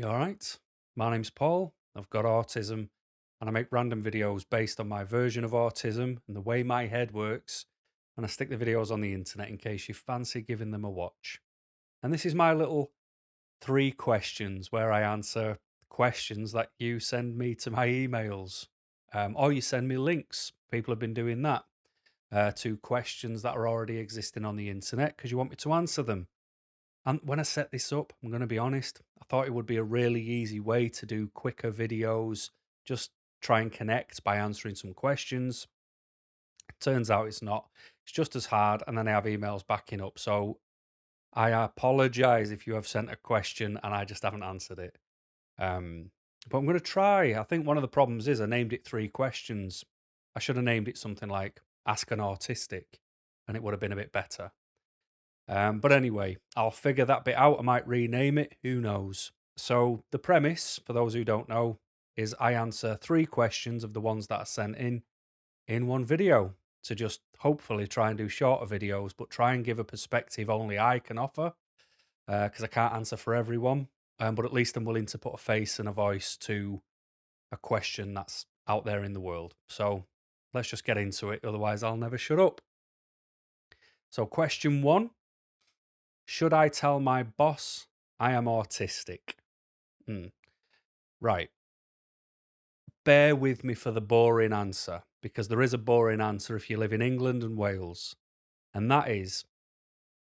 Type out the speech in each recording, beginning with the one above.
You all right? My name's Paul. I've got autism and I make random videos based on my version of autism and the way my head works. And I stick the videos on the internet in case you fancy giving them a watch. And this is my little 3 questions where I answer questions that you send me to my emails, or you send me links. People have been doing that to questions that are already existing on the internet because you want me to answer them. And when I set this up, I'm going to be honest, I thought it would be a really easy way to do quicker videos, just try and connect by answering some questions. Turns out it's not. It's just as hard. And then I have emails backing up. So I apologize if you have sent a question and I just haven't answered it. But I'm going to try. I think one of the problems is I named it 3 questions. I should have named it something like Ask an Autistic and it would have been a bit better. But anyway, I'll figure that bit out. I might rename it. Who knows? So, the premise, for those who don't know, is I answer 3 questions of the ones that are sent in one video to just hopefully try and do shorter videos, but try and give a perspective only I can offer because I can't answer for everyone. But at least I'm willing to put a face and a voice to a question that's out there in the world. So, let's just get into it. Otherwise, I'll never shut up. So, question 1. Should I tell my boss I am autistic? Hmm. Right. Bear with me for the boring answer, because there is a boring answer if you live in England and Wales. And that is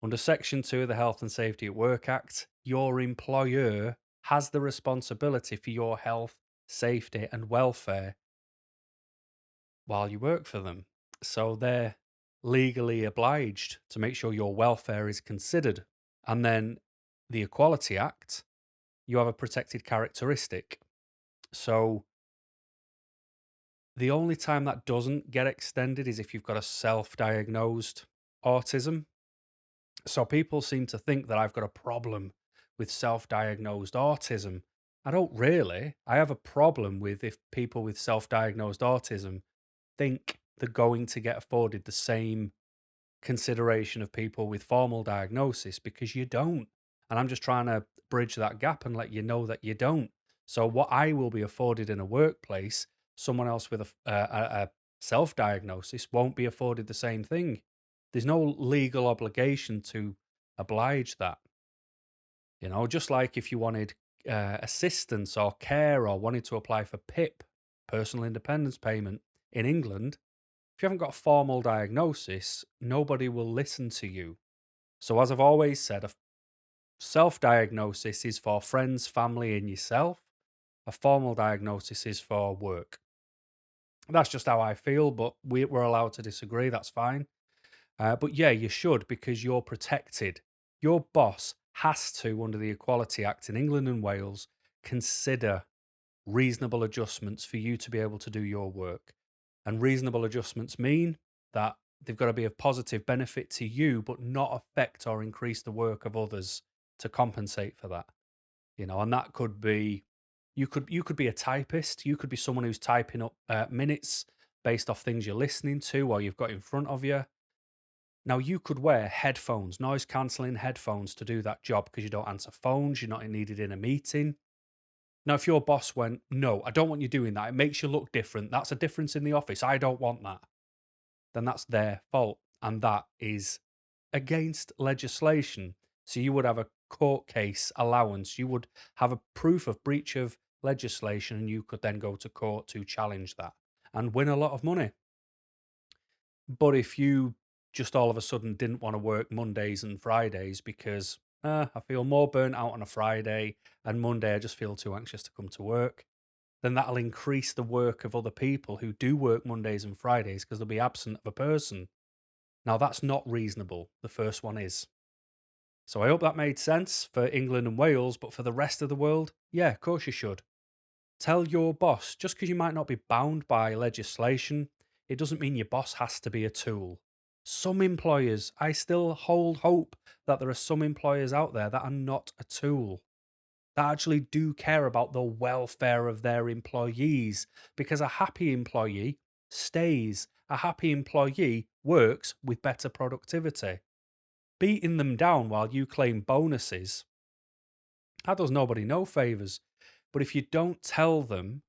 under Section 2 of the Health and Safety at Work Act, your employer has the responsibility for your health, safety, and welfare while you work for them. So they're legally obliged to make sure your welfare is considered. And then the Equality Act, you have a protected characteristic. So the only time that doesn't get extended is if you've got a self-diagnosed autism. So people seem to think that I've got a problem with self-diagnosed autism. I don't really. I have a problem with if people with self-diagnosed autism think they're going to get afforded the same consideration of people with formal diagnosis, because you don't. And I'm just trying to bridge that gap and let you know that you don't. So what I will be afforded in a workplace, someone else with a self diagnosis won't be afforded the same thing. There's no legal obligation to oblige that. Just like if you wanted assistance or care or wanted to apply for PIP, personal independence payment, in England, if you haven't got a formal diagnosis, nobody will listen to you. So, as I've always said, a self diagnosis is for friends, family, and yourself. A formal diagnosis is for work. That's just how I feel, but we're allowed to disagree. That's fine. But yeah, you should, because you're protected. Your boss has to, under the Equality Act in England and Wales, consider reasonable adjustments for you to be able to do your work. And reasonable adjustments mean that they've got to be of positive benefit to you, but not affect or increase the work of others to compensate for that. And that could be you could be a typist, you could be someone who's typing up minutes based off things you're listening to or you've got in front of you. Now you could wear headphones, noise cancelling headphones to do that job because you don't answer phones, you're not needed in a meeting. Now, if your boss went, "No, I don't want you doing that. It makes you look different. That's a difference in the office. I don't want that," then that's their fault. And that is against legislation. So you would have a court case allowance. You would have a proof of breach of legislation, and you could then go to court to challenge that and win a lot of money. But if you just all of a sudden didn't want to work Mondays and Fridays because I feel more burnt out on a Friday and Monday I just feel too anxious to come to work, then that'll increase the work of other people who do work Mondays and Fridays because they'll be absent of a person. Now, that's not reasonable. The first one is. So I hope that made sense for England and Wales, but for the rest of the world, yeah, of course you should. Tell your boss, just because you might not be bound by legislation, it doesn't mean your boss has to be a tool. Some employers, I still hold hope that there are some employers out there that are not a tool, that actually do care about the welfare of their employees, because a happy employee stays. A happy employee works with better productivity. Beating them down while you claim bonuses That does nobody no favors. But if you don't tell them,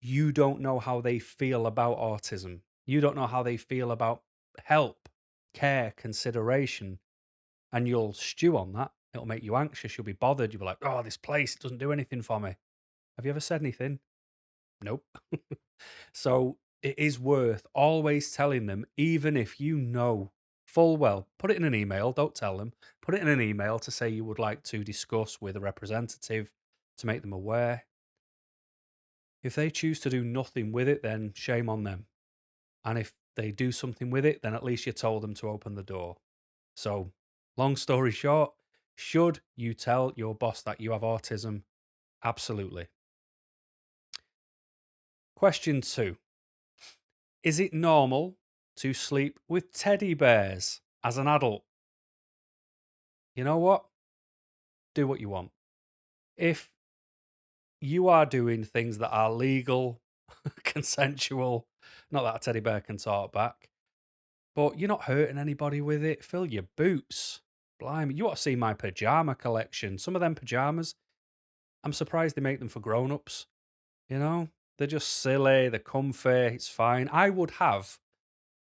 you don't know how they feel about autism. You don't know how they feel about help, care, consideration, and you'll stew on that. It'll make you anxious. You'll be bothered. You'll be like, oh, this place, it doesn't do anything for me. Have you ever said anything? Nope. So it is worth always telling them, even if you know full well, put it in an email, don't tell them, put it in an email to say you would like to discuss with a representative to make them aware. If they choose to do nothing with it, then shame on them. And if they do something with it, then at least you told them to open the door. So, long story short, should you tell your boss that you have autism? Absolutely. Question 2. Is it normal to sleep with teddy bears as an adult? You know what? Do what you want. If you are doing things that are legal, consensual, not that a teddy bear can talk back, but you're not hurting anybody with it, fill your boots. Blimey, you ought to see my pajama collection. Some of them pajamas, I'm surprised they make them for grown-ups. You know? They're just silly, they're comfy, it's fine. I would have,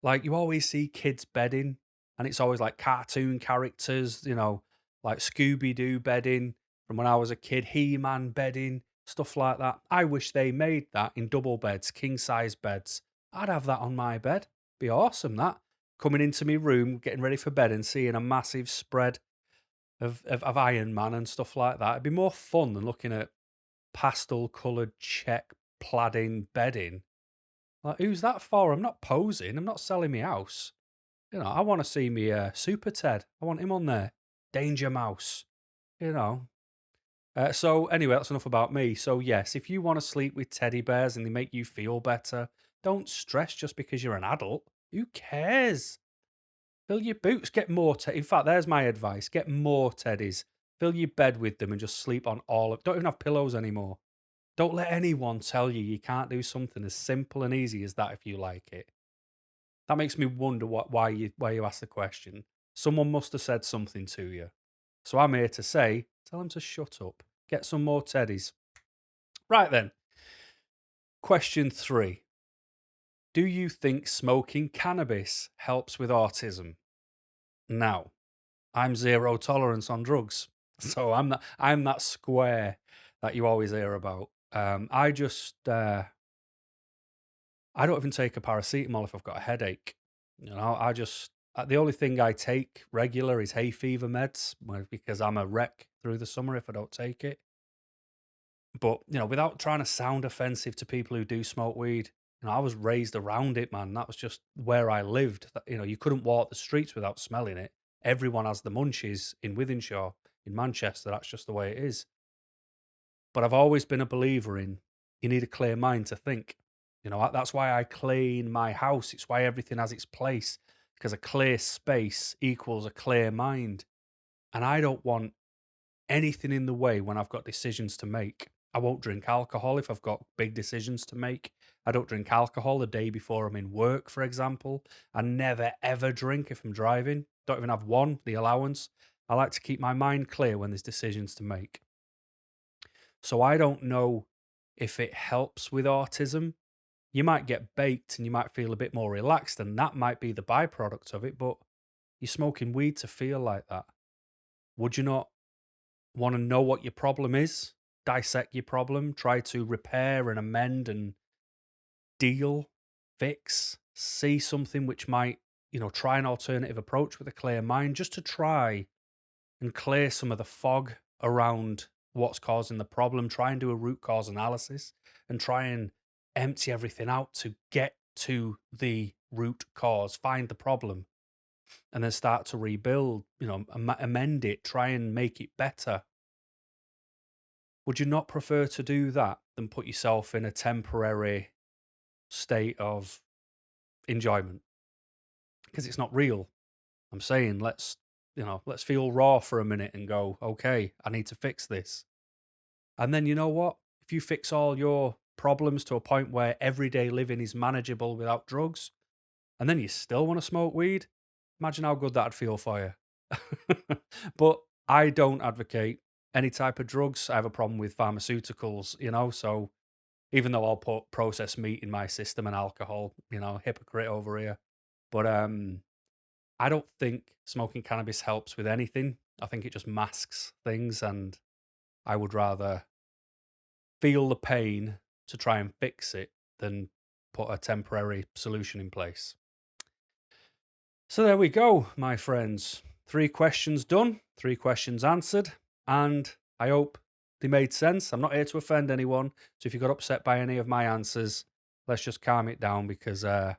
like, you always see kids bedding, and it's always like cartoon characters, like Scooby Doo bedding from when I was a kid, He Man bedding, stuff like that. I wish they made that in double beds, king size beds. I'd have that on my bed. Be awesome, that. Coming into my room, getting ready for bed, and seeing a massive spread of Iron Man and stuff like that. It'd be more fun than looking at pastel coloured check pladding bedding. Like, who's that for? I'm not posing. I'm not selling me house. I want to see me Super Ted. I want him on there. Danger Mouse. You know. So anyway, that's enough about me. So yes, if you want to sleep with teddy bears and they make you feel better, don't stress just because you're an adult. Who cares? Fill your boots. Get more. In fact, there's my advice. Get more teddies. Fill your bed with them and just sleep on all of. Don't even have pillows anymore. Don't let anyone tell you can't do something as simple and easy as that if you like it. That makes me wonder why you asked the question. Someone must have said something to you. So I'm here to say, tell them to shut up. Get some more teddies. Right then. Question 3. Do you think smoking cannabis helps with autism? Now, I'm zero tolerance on drugs. So I'm that square that you always hear about. I don't even take a paracetamol if I've got a headache. The only thing I take regular is hay fever meds because I'm a wreck through the summer if I don't take it. But, without trying to sound offensive to people who do smoke weed, I was raised around it, man. That was just where I lived. You couldn't walk the streets without smelling it. Everyone has the munchies in Wythenshawe, in Manchester. That's just the way it is. But I've always been a believer in you need a clear mind to think. That's why I clean my house. It's why everything has its place, because a clear space equals a clear mind. And I don't want anything in the way when I've got decisions to make. I won't drink alcohol if I've got big decisions to make. I don't drink alcohol the day before I'm in work, for example. I never, ever drink if I'm driving. Don't even have one, the allowance. I like to keep my mind clear when there's decisions to make. So I don't know if it helps with autism. You might get baked and you might feel a bit more relaxed, and that might be the byproduct of it, but you're smoking weed to feel like that. Would you not want to know what your problem is? Dissect your problem, try to repair and amend and deal, fix, see something which might, try an alternative approach with a clear mind, just to try and clear some of the fog around what's causing the problem, try and do a root cause analysis and try and empty everything out to get to the root cause, find the problem, and then start to rebuild, amend it, try and make it better. Would you not prefer to do that than put yourself in a temporary state of enjoyment? Because it's not real. I'm saying let's feel raw for a minute and go, okay, I need to fix this. And then you know what? If you fix all your problems to a point where everyday living is manageable without drugs, and then you still want to smoke weed, imagine how good that'd feel for you. But I don't advocate any type of drugs. I have a problem with pharmaceuticals, so even though I'll put processed meat in my system and alcohol, hypocrite over here. But I don't think smoking cannabis helps with anything. I think it just masks things, and I would rather feel the pain to try and fix it than put a temporary solution in place. So there we go, my friends. 3 questions done, 3 questions answered, and I hope they made sense. I'm not here to offend anyone, so if you got upset by any of my answers, let's just calm it down because I'm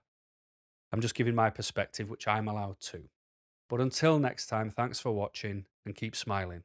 just giving my perspective, which I'm allowed to. But until next time, thanks for watching and keep smiling.